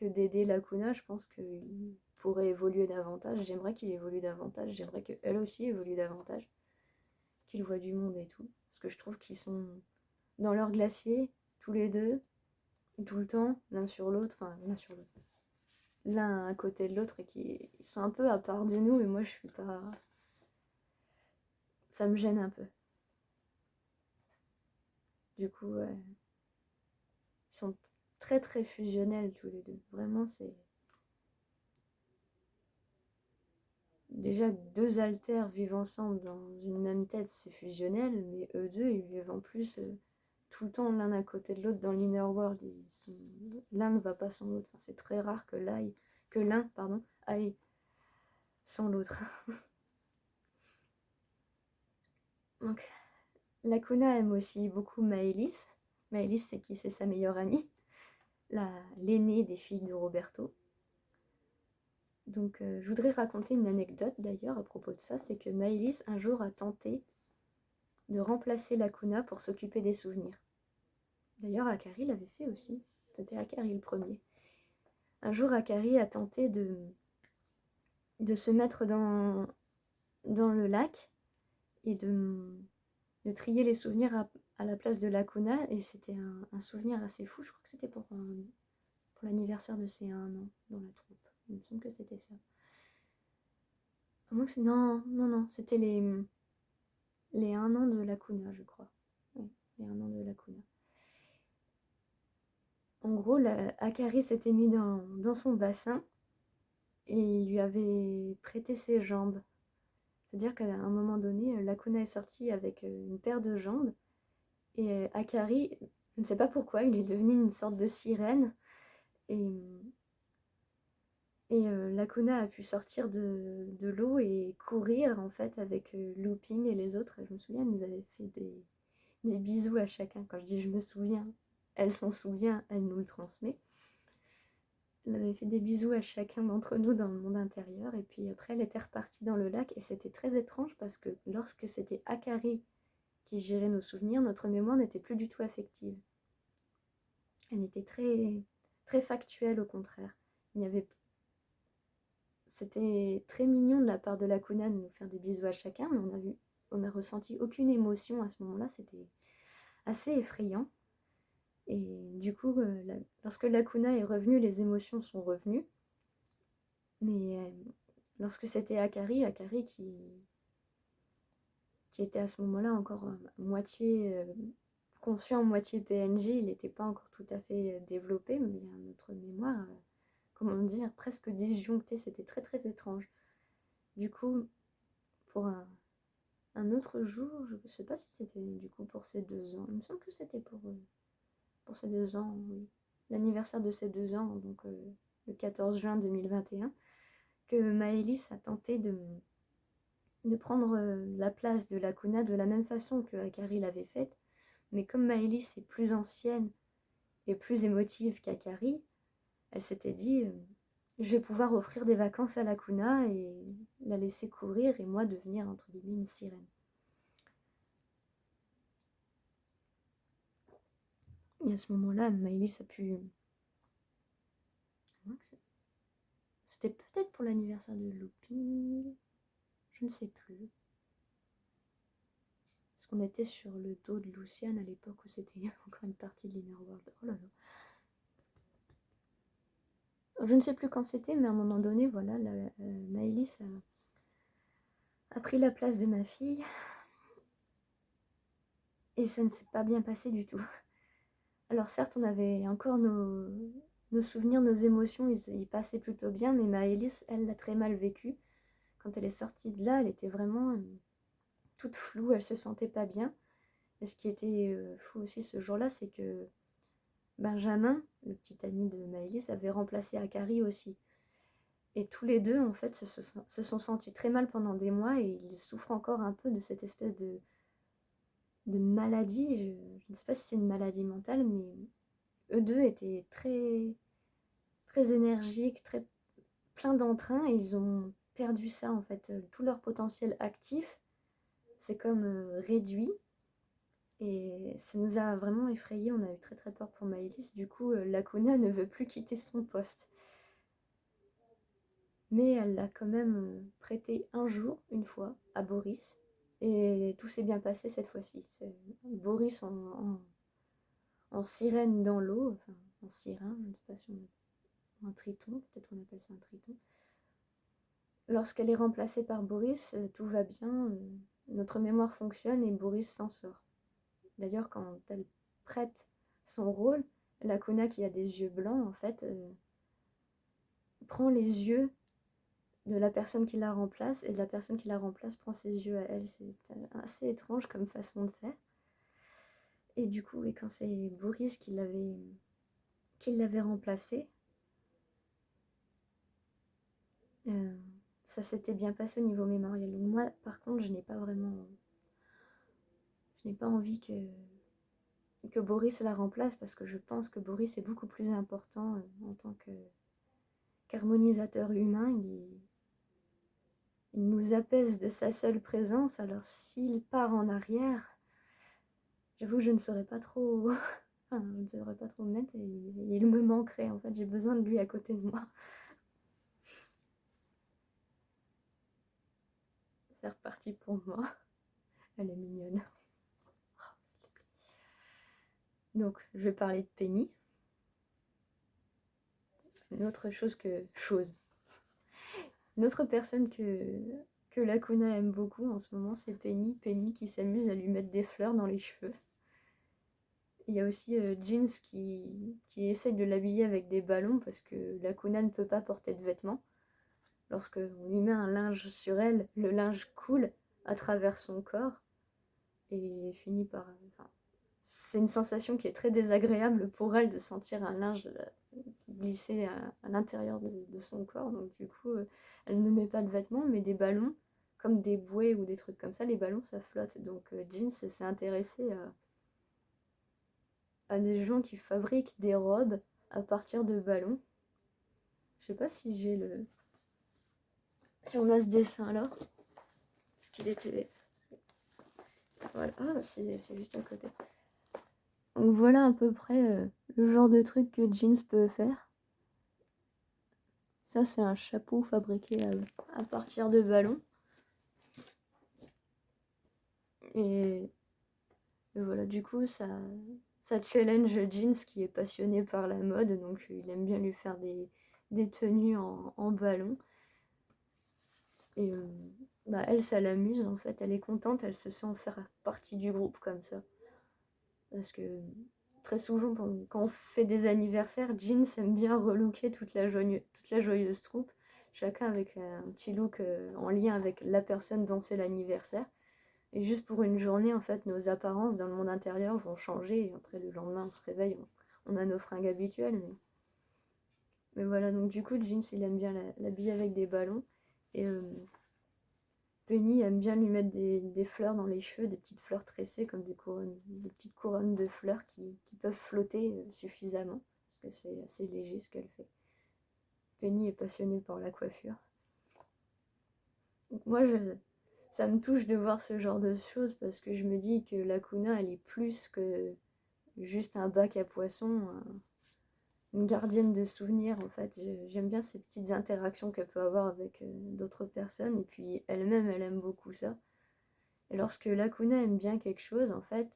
A: d'aider Lacuna. Je pense qu'il pourrait évoluer davantage. J'aimerais qu'il évolue davantage. J'aimerais qu'elle aussi évolue davantage. Qu'il voit du monde et tout. Parce que je trouve qu'ils sont dans leur glacier, tous les deux, tout le temps, l'un sur l'autre. Enfin, l'un sur l'autre. L'un à côté de l'autre et qu'ils sont un peu à part de nous. Et moi, je suis pas... Ça me gêne un peu. Du coup, ouais. Ils sont très très fusionnels tous les deux. Vraiment, c'est... Déjà, deux alters vivent ensemble dans une même tête, c'est fusionnel, mais eux deux, ils vivent en plus tout le temps l'un à côté de l'autre dans l'inner world. L'un ne va pas sans l'autre. Enfin, c'est très rare que l'un aille sans l'autre. Donc, Lacuna aime aussi beaucoup Maëlys. Maëlys, c'est qui? C'est sa meilleure amie, l'aînée des filles de Roberto. Donc, je voudrais raconter une anecdote d'ailleurs à propos de ça, c'est que Maëlys un jour a tenté de remplacer Lacuna pour s'occuper des souvenirs. D'ailleurs, Akari l'avait fait aussi. C'était Akari le premier. Un jour, Akari a tenté de se mettre dans le lac et de trier les souvenirs à la place de Lacuna. Et c'était un souvenir assez fou. Je crois que c'était pour l'anniversaire de ses 1 an dans la troupe. Il me semble que c'était ça. Non, c'était les 1 an de Lacuna, je crois. Oui, les 1 an de Lacuna. En gros, Akari s'était mis dans son bassin et il lui avait prêté ses jambes. C'est-à-dire qu'à un moment donné, Lacuna est sorti avec une paire de jambes et Akari, je ne sais pas pourquoi, il est devenu une sorte de sirène et Lacuna a pu sortir de l'eau et courir en fait avec Looping et les autres. Je me souviens, ils nous avaient fait des bisous à chacun. Quand je dis je me souviens, elle s'en souvient, elle nous le transmet. Elle avait fait des bisous à chacun d'entre nous dans le monde intérieur. Et puis après, elle était repartie dans le lac. Et c'était très étrange parce que lorsque c'était Akari qui gérait nos souvenirs, notre mémoire n'était plus du tout affective. Elle était très, très factuelle au contraire. C'était très mignon de la part de Lacuna de nous faire des bisous à chacun, mais on a ressenti aucune émotion à ce moment-là. C'était assez effrayant. Et du coup, lorsque Lacuna est revenu, les émotions sont revenues. Mais lorsque c'était Akari qui était à ce moment-là encore moitié conscient, moitié PNJ, il n'était pas encore tout à fait développé, mais notre mémoire, comment dire, presque disjonctée, c'était très très étrange. Du coup, pour un autre jour, je ne sais pas si c'était du coup pour ces 2 ans, il me semble que c'était pour ces 2 ans, oui. L'anniversaire de ces 2 ans, donc le 14 juin 2021, que Maëlys a tenté de prendre la place de Lacuna de la même façon que Akari l'avait faite. Mais comme Maëlys est plus ancienne et plus émotive qu'Akari, elle s'était dit je vais pouvoir offrir des vacances à Lacuna et la laisser courir et moi devenir entre guillemets une sirène. Et à ce moment-là, Maëlys a pu... C'était peut-être pour l'anniversaire de Looping, je ne sais plus. Parce qu'on était sur le dos de Luciane à l'époque où c'était encore une partie de l'Inner World. Oh là là. Je ne sais plus quand c'était, mais à un moment donné, voilà, Maëlys a pris la place de ma fille. Et ça ne s'est pas bien passé du tout. Alors certes, on avait encore nos souvenirs, nos émotions, ils passaient plutôt bien, mais Maëlys, elle l'a très mal vécu. Quand elle est sortie de là, elle était vraiment toute floue, elle se sentait pas bien. Et ce qui était fou aussi ce jour-là, c'est que Benjamin, le petit ami de Maëlys, avait remplacé Akari aussi. Et tous les deux, en fait, se sont sentis très mal pendant des mois et ils souffrent encore un peu de cette espèce de maladie. Je ne sais pas si c'est une maladie mentale, mais eux deux étaient très, très énergiques, très pleins d'entrain et ils ont perdu ça, en fait. Tout leur potentiel actif, c'est comme réduit. Et ça nous a vraiment effrayés, on a eu très très peur pour Maëlys. Du coup, Lacuna ne veut plus quitter son poste. Mais elle l'a quand même prêté un jour, une fois, à Boris. Et tout s'est bien passé cette fois-ci. Boris en sirène dans l'eau, enfin en sirène, je ne sais pas si un triton, peut-être on appelle ça un triton. Lorsqu'elle est remplacée par Boris, tout va bien, notre mémoire fonctionne et Boris s'en sort. D'ailleurs, quand elle prête son rôle, Lacuna, qui a des yeux blancs, en fait, prend les yeux de la personne qui la remplace, et la personne qui la remplace prend ses yeux à elle. C'est assez étrange comme façon de faire. Et du coup, et quand c'est Boris qui l'avait remplacé, ça s'était bien passé au niveau mémoriel. Moi, par contre, je n'ai pas envie que Boris la remplace, parce que je pense que Boris est beaucoup plus important en tant qu'harmonisateur humain. Il nous apaise de sa seule présence, alors s'il part en arrière, j'avoue, je ne saurais pas trop... Enfin, je ne saurais pas trop me mettre et il me manquerait, en fait, j'ai besoin de lui à côté de moi. C'est reparti pour moi. Elle est mignonne. Donc, je vais parler de Penny. Une autre Une autre personne que Lacuna aime beaucoup en ce moment, c'est Penny. Penny qui s'amuse à lui mettre des fleurs dans les cheveux. Il y a aussi Jeans qui essaye de l'habiller avec des ballons parce que Lacuna ne peut pas porter de vêtements. Lorsqu'on lui met un linge sur elle, le linge coule à travers son corps et finit par... Enfin, c'est une sensation qui est très désagréable pour elle de sentir un linge glisser à l'intérieur de son corps. Donc du coup, elle ne met pas de vêtements, mais des ballons, comme des bouées ou des trucs comme ça. Les ballons, ça flotte. Donc Jeans s'est intéressé à des gens qui fabriquent des robes à partir de ballons. Je sais pas si j'ai le... Si on a ce dessin là. Parce qu'il était... Voilà, ah, c'est juste à côté. Donc voilà à peu près le genre de truc que Jeans peut faire. Ça, c'est un chapeau fabriqué à partir de ballons. Et voilà, du coup, ça challenge Jeans qui est passionné par la mode. Donc il aime bien lui faire des tenues en ballon. Et bah, elle, ça l'amuse en fait. Elle est contente, elle se sent faire partie du groupe comme ça. Parce que très souvent, quand on fait des anniversaires, Jeans aime bien relooker toute la joyeuse troupe, chacun avec un petit look en lien avec la personne dont c'est l'anniversaire. Et juste pour une journée, en fait, nos apparences dans le monde intérieur vont changer. Et après, le lendemain, on se réveille, on a nos fringues habituelles. Mais voilà, donc du coup, Jeans, il aime bien l'habiller avec des ballons. Et Penny aime bien lui mettre des fleurs dans les cheveux, des petites fleurs tressées comme des petites couronnes de fleurs qui peuvent flotter suffisamment, parce que c'est assez léger ce qu'elle fait. Penny est passionnée par la coiffure. Donc moi, ça me touche de voir ce genre de choses, parce que je me dis que Lacuna, elle est plus que juste un bac à poissons, une gardienne de souvenirs. En fait, j'aime bien ces petites interactions qu'elle peut avoir avec d'autres personnes, et puis elle-même, elle aime beaucoup ça. Et lorsque Lacuna aime bien quelque chose, en fait,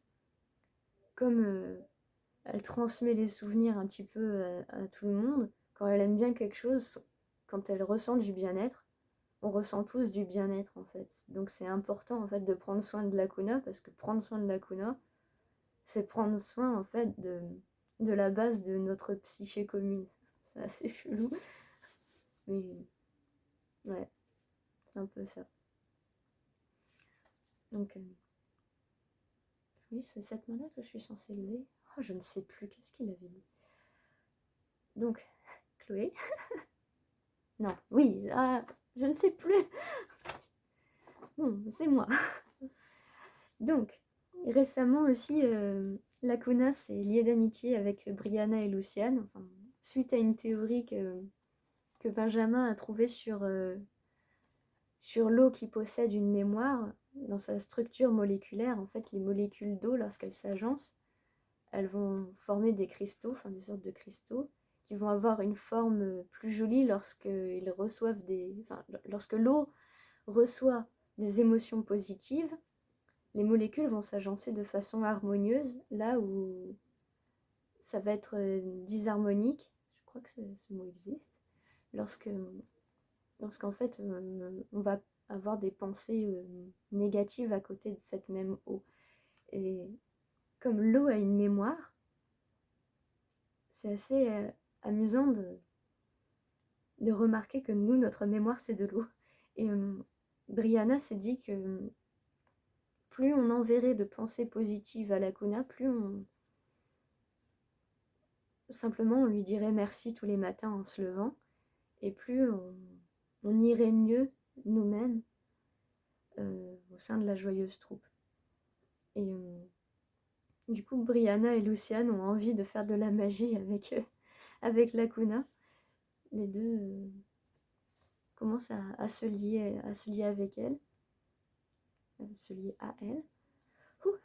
A: comme elle transmet les souvenirs un petit peu à tout le monde, quand elle aime bien quelque chose, quand elle ressent du bien-être, on ressent tous du bien-être en fait. Donc c'est important en fait de prendre soin de Lacuna, parce que prendre soin de Lacuna, c'est prendre soin en fait de la base de notre psyché commune. C'est assez chelou, mais ouais, c'est un peu ça. Donc oui, c'est cette main-là que je suis censée lever. Oh, je ne sais plus, qu'est-ce qu'il avait dit. Donc, Chloé. Non, oui, je ne sais plus. Bon, c'est moi. Donc, récemment aussi, Lacuna s'est lié d'amitié avec Brianna et Luciane, enfin, suite à une théorie que Benjamin a trouvée sur l'eau qui possède une mémoire. Dans sa structure moléculaire, en fait, les molécules d'eau, lorsqu'elles s'agencent, elles vont former des cristaux, enfin des sortes de cristaux, qui vont avoir une forme plus jolie lorsque l'eau reçoit des émotions positives. Les molécules vont s'agencer de façon harmonieuse, là où ça va être disharmonique. Je crois que ce mot existe. Lorsqu'en fait on va avoir des pensées négatives à côté de cette même eau. Et comme l'eau a une mémoire, c'est assez amusant de remarquer que nous, notre mémoire, c'est de l'eau. Et Brianna s'est dit que plus on enverrait de pensées positives à Lacuna, plus simplement on lui dirait merci tous les matins en se levant, et plus on irait mieux nous-mêmes au sein de la joyeuse troupe. Et du coup, Brianna et Luciane ont envie de faire de la magie avec Lacuna. Les deux commencent à se lier avec elle, à se lier à elle. Ouh.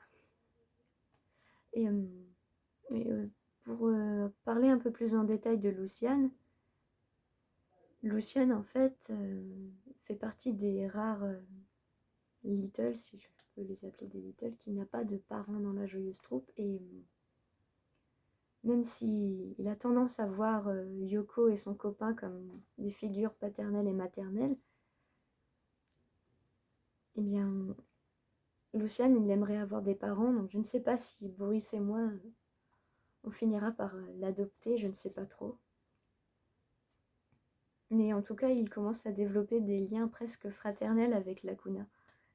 A: Et pour parler un peu plus en détail de Luciane en fait fait partie des rares Little, si je peux les appeler des Little, qui n'a pas de parents dans la joyeuse troupe. Et même s'il a tendance à voir Yoko et son copain comme des figures paternelles et maternelles, eh bien, Luciane, il aimerait avoir des parents, donc je ne sais pas si Boris et moi, on finira par l'adopter, je ne sais pas trop. Mais en tout cas, il commence à développer des liens presque fraternels avec Lacuna.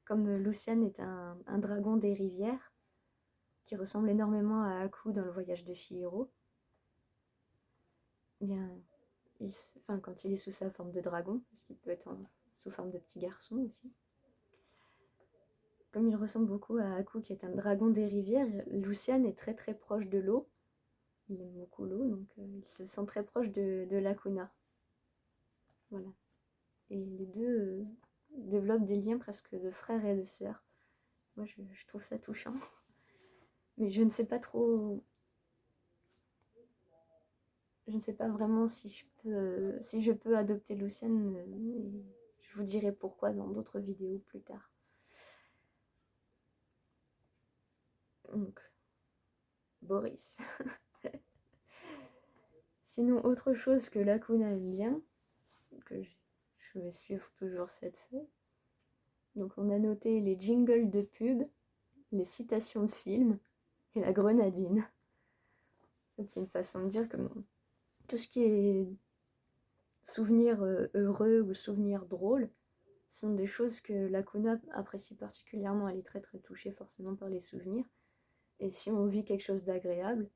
A: Comme Luciane est un dragon des rivières, qui ressemble énormément à Aku dans le voyage de Chihiro, eh bien, quand il est sous sa forme de dragon, parce qu'il peut être sous forme de petit garçon aussi. Comme il ressemble beaucoup à Aku, qui est un dragon des rivières, Luciane est très très proche de l'eau. Il aime beaucoup l'eau, donc il se sent très proche de Lacuna. Voilà. Et les deux développent des liens presque de frères et de sœurs. Moi, je trouve ça touchant. Mais je ne sais pas trop... Je ne sais pas vraiment si je peux adopter Luciane. Je vous dirai pourquoi dans d'autres vidéos plus tard. Donc, Boris. Sinon, autre chose que Lacuna aime bien, que je vais suivre toujours cette feuille. Donc, on a noté les jingles de pub, les citations de films et la grenadine. En fait, c'est une façon de dire que tout ce qui est souvenirs heureux ou souvenirs drôles sont des choses que Lacuna apprécie particulièrement. Elle est très très touchée forcément par les souvenirs. Et si on vit quelque chose d'agréable,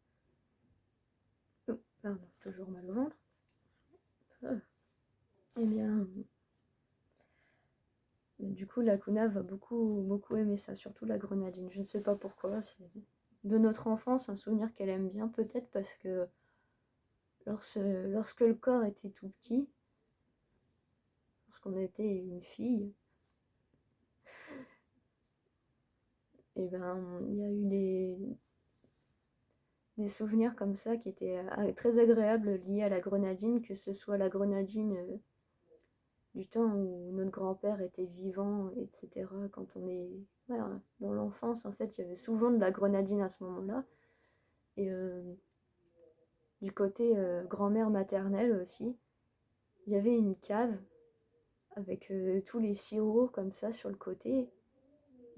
A: oh, pardon, toujours mal au ventre, eh bien, du coup, Lacuna va beaucoup, beaucoup aimer ça, surtout la grenadine. Je ne sais pas pourquoi, c'est de notre enfance un souvenir qu'elle aime bien, peut-être parce que lorsque le corps était tout petit, lorsqu'on était une fille, et ben, il y a eu des souvenirs comme ça qui étaient très agréables liés à la grenadine, que ce soit la grenadine du temps où notre grand-père était vivant, etc. Quand on est dans l'enfance, en fait, il y avait souvent de la grenadine à ce moment-là. Et du côté grand-mère maternelle aussi, il y avait une cave avec tous les sirops comme ça sur le côté.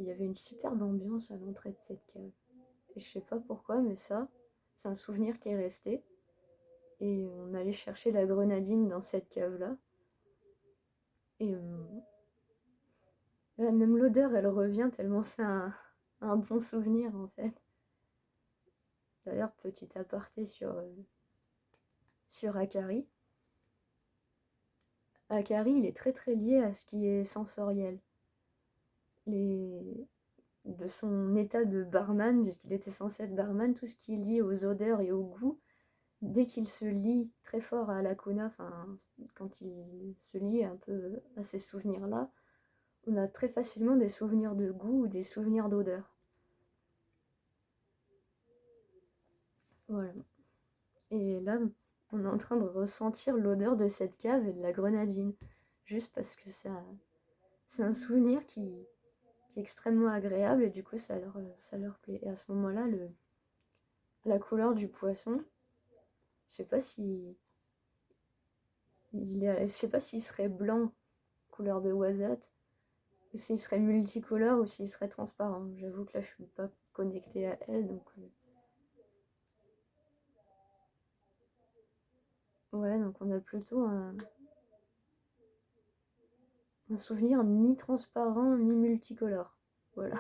A: Il y avait une superbe ambiance à l'entrée de cette cave. Et je sais pas pourquoi, mais ça, c'est un souvenir qui est resté. Et on allait chercher la grenadine dans cette cave-là. Et là, même l'odeur, elle revient tellement c'est un bon souvenir en fait. D'ailleurs, petit aparté sur Akari. Akari, il est très très lié à ce qui est sensoriel. De son état de barman, puisqu'il était censé être barman, tout ce qui est lié aux odeurs et au goût, dès qu'il se lie très fort à Lacuna, enfin, quand il se lie un peu à ces souvenirs-là, on a très facilement des souvenirs de goût ou des souvenirs d'odeur. Voilà. Et là, on est en train de ressentir l'odeur de cette cave et de la grenadine, juste parce que c'est un souvenir qui est extrêmement agréable et du coup ça leur plaît. Et à ce moment-là, la couleur du poisson, je sais pas si je sais pas s'il serait blanc, couleur de Wasat, ou s'il serait multicolore ou s'il serait transparent. J'avoue que là je suis pas connectée à elle, donc ouais, donc on a plutôt un souvenir mi-transparent, mi-multicolore. Voilà.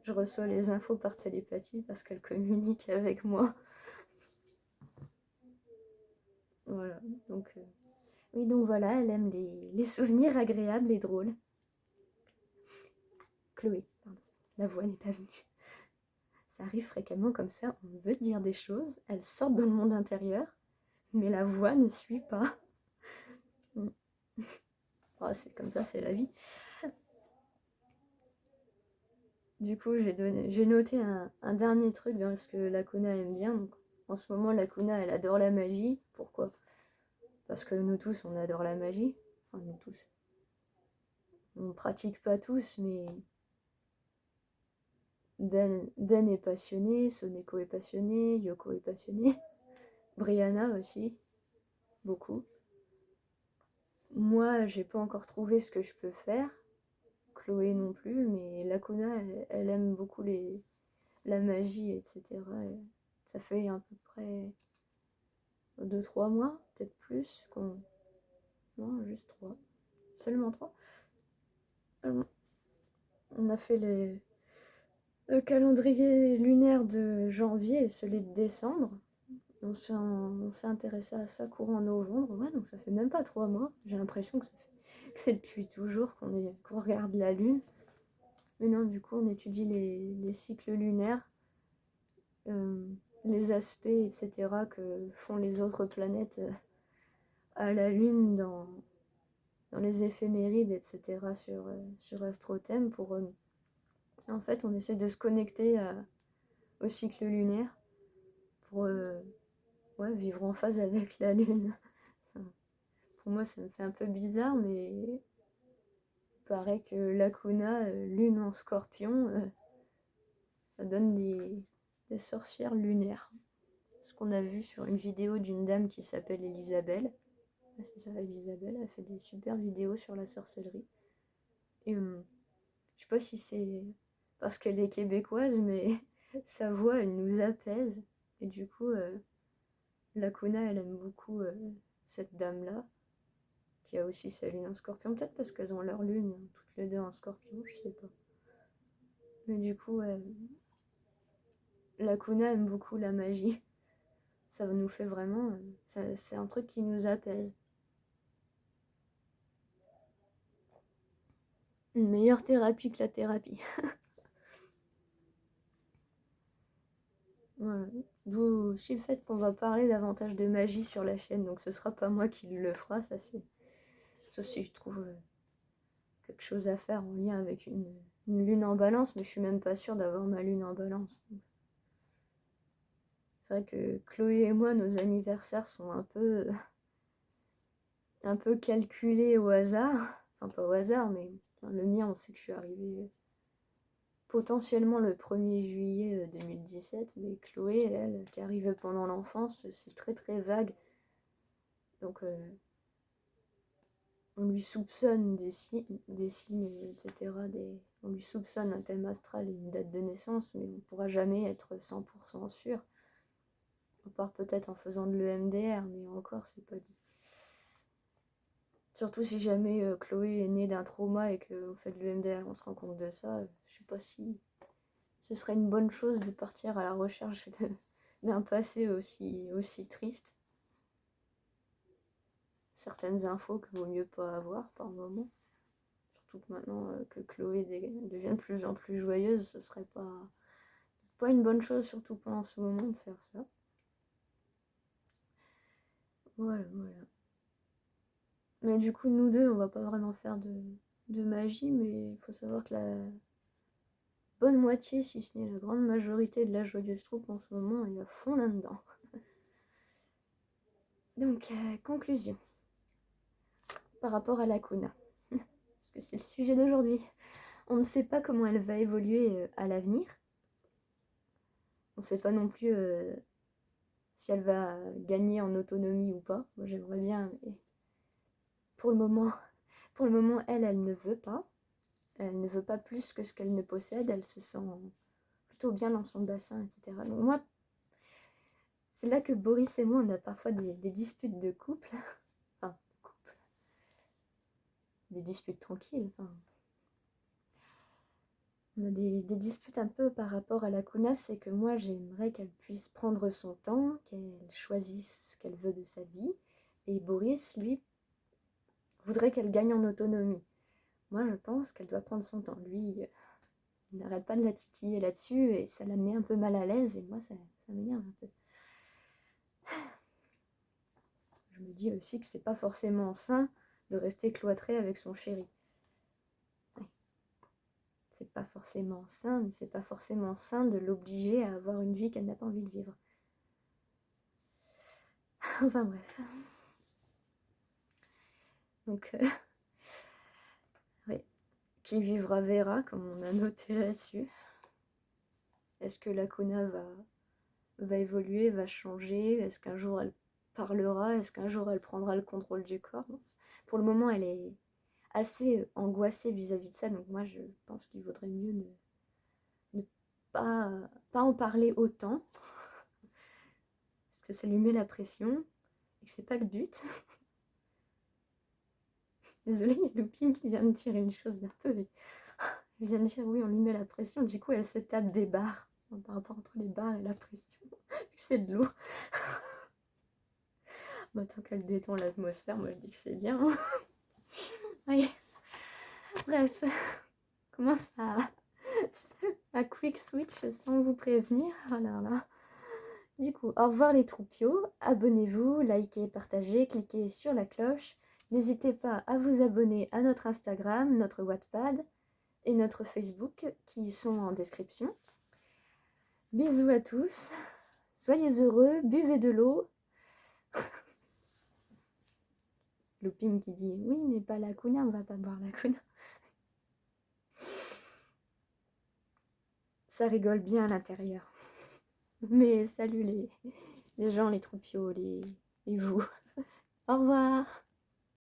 A: Je reçois les infos par télépathie parce qu'elle communique avec moi. Voilà. Donc, oui, donc voilà, elle aime les souvenirs agréables et drôles. Chloé, pardon. La voix n'est pas venue. Ça arrive fréquemment comme ça, on veut dire des choses, elles sortent dans le monde intérieur, mais la voix ne suit pas. Oh, c'est comme ça, c'est la vie. Du coup, j'ai noté un dernier truc dans ce que Lacuna aime bien. Donc, en ce moment, Lacuna, elle adore la magie. Pourquoi? Parce que nous tous, on adore la magie. Enfin, nous tous. On ne pratique pas tous, mais Ben est passionné, Soneko est passionné, Yoko est passionné, Brianna aussi, beaucoup. Moi, j'ai pas encore trouvé ce que je peux faire. Chloé non plus, mais Lacuna, elle aime beaucoup la magie, etc. Et ça fait à peu près 2-3 mois, peut-être plus, non, juste 3. Seulement 3. On a fait le calendrier lunaire de janvier et celui de décembre. On s'est intéressé à ça courant novembre. Ouais, donc ça fait même pas 3 mois. J'ai l'impression que c'est depuis toujours qu'on regarde la Lune. Mais non, du coup, on étudie les cycles lunaires, les aspects, etc., que font les autres planètes à la Lune dans les éphémérides, etc., sur Astrothème. En fait, on essaie de se connecter au cycle lunaire pour vivre en phase avec la Lune. Ça, pour moi, ça me fait un peu bizarre, mais il paraît que Lacuna, Lune en Scorpion, ça donne des sorcières lunaires. Ce qu'on a vu sur une vidéo d'une dame qui s'appelle Elisabelle. C'est ça, Elisabelle, elle fait des super vidéos sur la sorcellerie. Et je sais pas si c'est parce qu'elle est québécoise, mais sa voix, elle nous apaise. Et du coup, Lacuna, elle aime beaucoup cette dame-là, qui a aussi sa lune en Scorpion. Peut-être parce qu'elles ont leur lune, toutes les deux en Scorpion, je sais pas. Mais du coup, Lacuna aime beaucoup la magie. Ça nous fait vraiment... c'est un truc qui nous apaise. Une meilleure thérapie que la thérapie. Voilà. D'où aussi le fait qu'on va parler davantage de magie sur la chaîne, donc ce sera pas moi qui le fera, ça c'est... Sauf si je trouve quelque chose à faire en lien avec une lune en balance, mais je suis même pas sûre d'avoir ma lune en balance. C'est vrai que Chloé et moi, nos anniversaires sont un peu calculés au hasard. Enfin, pas au hasard, mais le mien, on sait que je suis arrivée potentiellement le 1er juillet 2017, mais Chloé, elle, qui arrivait pendant l'enfance, c'est très très vague. Donc on lui soupçonne des signes, etc. On lui soupçonne un thème astral et une date de naissance, mais on ne pourra jamais être 100% sûr. À part peut-être en faisant de l'EMDR, mais encore, c'est pas dit. Surtout si jamais Chloé est née d'un trauma et qu'on fait de l'EMDR, on se rend compte de ça, je sais pas si ce serait une bonne chose de partir à la recherche d'un passé aussi triste. Certaines infos qu'il vaut mieux pas avoir par moment. Surtout que maintenant que Chloé devient de plus en plus joyeuse, ce serait pas une bonne chose, surtout pendant ce moment, de faire ça. Voilà. Mais du coup, nous deux, on va pas vraiment faire de magie, mais il faut savoir que la bonne moitié, si ce n'est la grande majorité de la joyeuse troupe en ce moment est à fond là-dedans. Donc, conclusion. Par rapport à la Kuna. Parce que c'est le sujet d'aujourd'hui. On ne sait pas comment elle va évoluer à l'avenir. On ne sait pas non plus si elle va gagner en autonomie ou pas. Moi j'aimerais bien, mais pour le moment, elle ne veut pas. Elle ne veut pas plus que ce qu'elle ne possède. Elle se sent plutôt bien dans son bassin, etc. Donc moi, c'est là que Boris et moi, on a parfois des disputes de couple. Enfin, de couple. Des disputes tranquilles, enfin. On a des disputes un peu par rapport à la Kuna, c'est que moi j'aimerais qu'elle puisse prendre son temps, qu'elle choisisse ce qu'elle veut de sa vie, et Boris, lui, voudrait qu'elle gagne en autonomie. Moi je pense qu'elle doit prendre son temps. Lui, il n'arrête pas de la titiller là-dessus, et ça la met un peu mal à l'aise, et moi ça m'énerve un peu. Je me dis aussi que c'est pas forcément sain de rester cloîtré avec son chéri. C'est pas forcément sain, mais c'est pas forcément sain de l'obliger à avoir une vie qu'elle n'a pas envie de vivre. Enfin bref. Donc, oui. Qui vivra verra, comme on a noté là-dessus. Est-ce que la Kuna va évoluer, va changer? Est-ce qu'un jour elle parlera? Est-ce qu'un jour elle prendra le contrôle du corps? Pour le moment, elle est assez angoissée vis-à-vis de ça, donc moi je pense qu'il vaudrait mieux ne pas en parler autant, parce que ça lui met la pression, et que c'est pas le but. Désolée, il y a Looping qui vient de dire une chose d'un peu vite. Elle vient de dire oui, on lui met la pression, du coup elle se tape des barres, par rapport entre les barres et la pression, vu que c'est de l'eau. Bah, tant qu'elle détend l'atmosphère, moi je dis que c'est bien. Oui. Bref, commence à quick switch sans vous prévenir. Oh là là. Du coup, au revoir les troupiaux, abonnez-vous, likez, partagez, cliquez sur la cloche. N'hésitez pas à vous abonner à notre Instagram, notre Wattpad et notre Facebook qui sont en description. Bisous à tous, soyez heureux, buvez de l'eau. Looping qui dit oui, mais pas la Kuna, on va pas boire la Kuna. Ça rigole bien à l'intérieur. Mais salut les gens, les troupiaux, les vous. Au revoir.